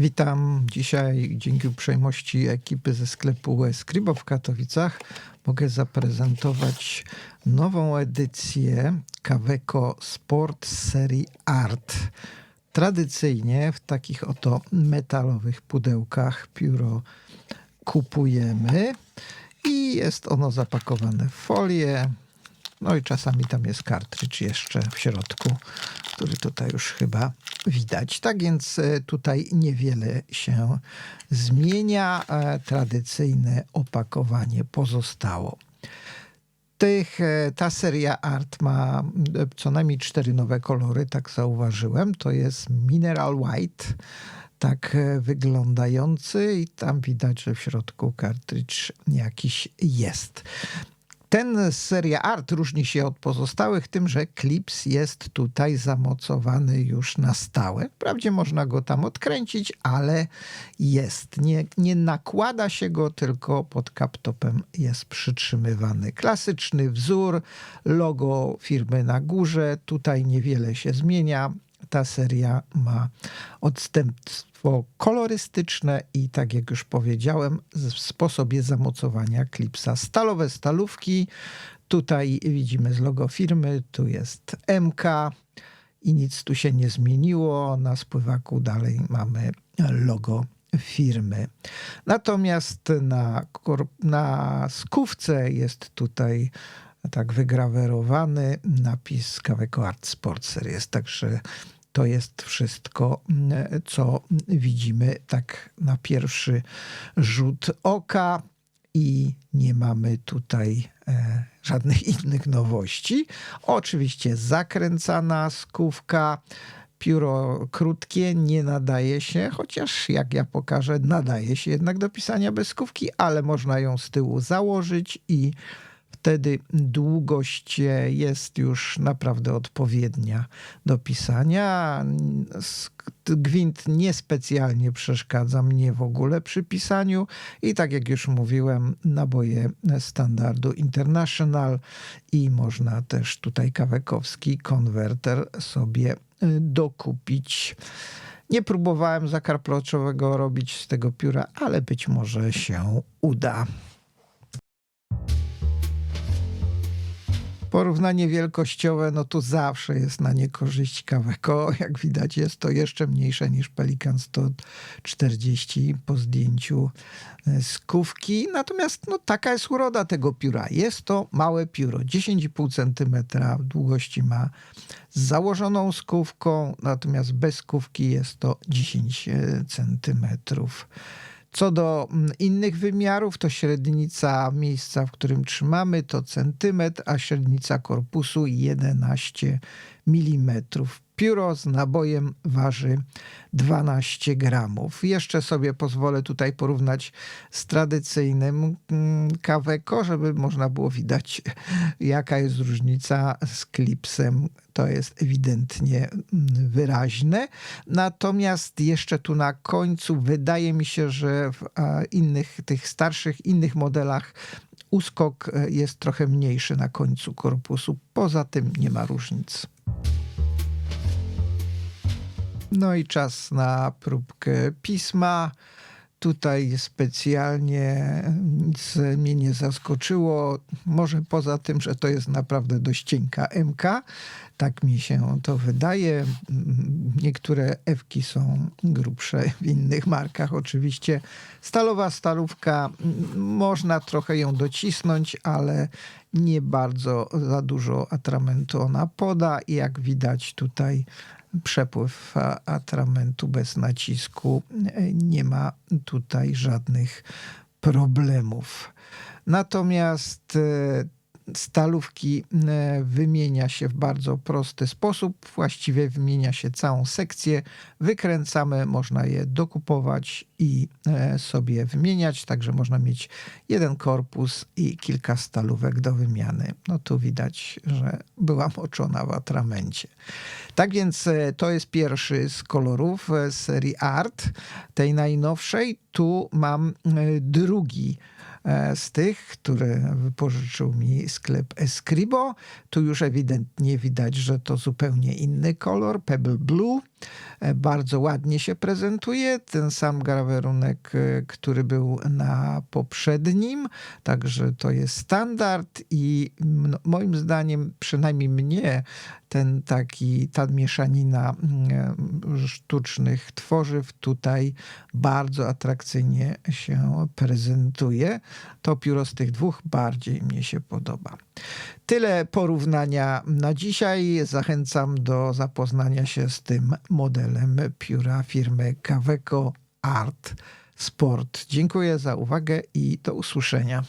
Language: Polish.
Witam. Dzisiaj dzięki uprzejmości ekipy ze sklepu Scribo w Katowicach mogę zaprezentować nową edycję Kaweco Sport z serii Art. Tradycyjnie w takich oto metalowych pudełkach pióro kupujemy i jest ono zapakowane w folię. No i czasami tam jest kartridż jeszcze w środku, który tutaj już chyba widać. Tak więc tutaj niewiele się zmienia. Tradycyjne opakowanie pozostało. Ta seria Art ma co najmniej 4 nowe kolory, tak zauważyłem. To jest Mineral White, tak wyglądający i tam widać, że w środku kartridż jakiś jest. Ten seria Art różni się od pozostałych tym, że klips jest tutaj zamocowany już na stałe. Wprawdzie można go tam odkręcić, ale jest. Nie nakłada się go, tylko pod kaptopem jest przytrzymywany. Klasyczny wzór, logo firmy na górze. Tutaj niewiele się zmienia. Ta seria ma odstępstwo kolorystyczne i tak jak już powiedziałem, w sposobie zamocowania klipsa. Stalowe stalówki, tutaj widzimy z logo firmy, tu jest MK i nic tu się nie zmieniło. Na spływaku dalej mamy logo firmy. Natomiast na skówce jest tutaj tak wygrawerowany napis Kaweco Art Sport Series, także to jest wszystko, co widzimy tak na pierwszy rzut oka i nie mamy tutaj żadnych innych nowości. Oczywiście zakręcana skówka, pióro krótkie, nie nadaje się, chociaż jak ja pokażę, nadaje się jednak do pisania bez skówki, ale można ją z tyłu założyć i wtedy długość jest już naprawdę odpowiednia do pisania. Gwint niespecjalnie przeszkadza mnie w ogóle przy pisaniu i tak jak już mówiłem, naboje standardu International i można też tutaj kawekowski konwerter sobie dokupić. Nie próbowałem zakarploczowego robić z tego pióra, ale być może się uda. Porównanie wielkościowe, no tu zawsze jest na niekorzyść Kaweco. Jak widać, jest to jeszcze mniejsze niż Pelikan 140 po zdjęciu skówki. Natomiast no, taka jest uroda tego pióra. Jest to małe pióro, 10,5 cm długości ma z założoną skówką, natomiast bez skówki jest to 10 cm. Co do innych wymiarów, to średnica miejsca, w którym trzymamy, to centymetr, a średnica korpusu 11 mm. Pióro z nabojem waży 12 gramów. Jeszcze sobie pozwolę tutaj porównać z tradycyjnym Kaweco, żeby można było widać, jaka jest różnica z klipsem. To jest ewidentnie wyraźne. Natomiast jeszcze tu na końcu wydaje mi się, że w tych starszych, innych modelach uskok jest trochę mniejszy na końcu korpusu. Poza tym nie ma różnic. No i czas na próbkę pisma. Tutaj specjalnie nic mnie nie zaskoczyło. Może poza tym, że to jest naprawdę dość cienka MK. Tak mi się to wydaje. Niektóre F-ki są grubsze w innych markach. Oczywiście stalowa stalówka, można trochę ją docisnąć, ale nie bardzo za dużo atramentu ona poda. I jak widać tutaj przepływ atramentu bez nacisku, nie ma tutaj żadnych problemów. Natomiast stalówki wymienia się w bardzo prosty sposób. Właściwie wymienia się całą sekcję. Wykręcamy, można je dokupować i sobie wymieniać. Także można mieć jeden korpus i kilka stalówek do wymiany. No tu widać, że była moczona w atramencie. Tak więc to jest pierwszy z kolorów serii Art, tej najnowszej. Tu mam drugi z tych, które wypożyczył mi sklep Escribo. Tu już ewidentnie widać, że to zupełnie inny kolor, Pebble Blue. Bardzo ładnie się prezentuje. Ten sam grawerunek, który był na poprzednim. Także to jest standard i moim zdaniem, przynajmniej mnie, ta mieszanina sztucznych tworzyw tutaj bardzo atrakcyjnie się prezentuje. To pióro z tych dwóch bardziej mnie się podoba. Tyle porównania na dzisiaj. Zachęcam do zapoznania się z tym modelem pióra firmy Kaweco Art Sport. Dziękuję za uwagę i do usłyszenia.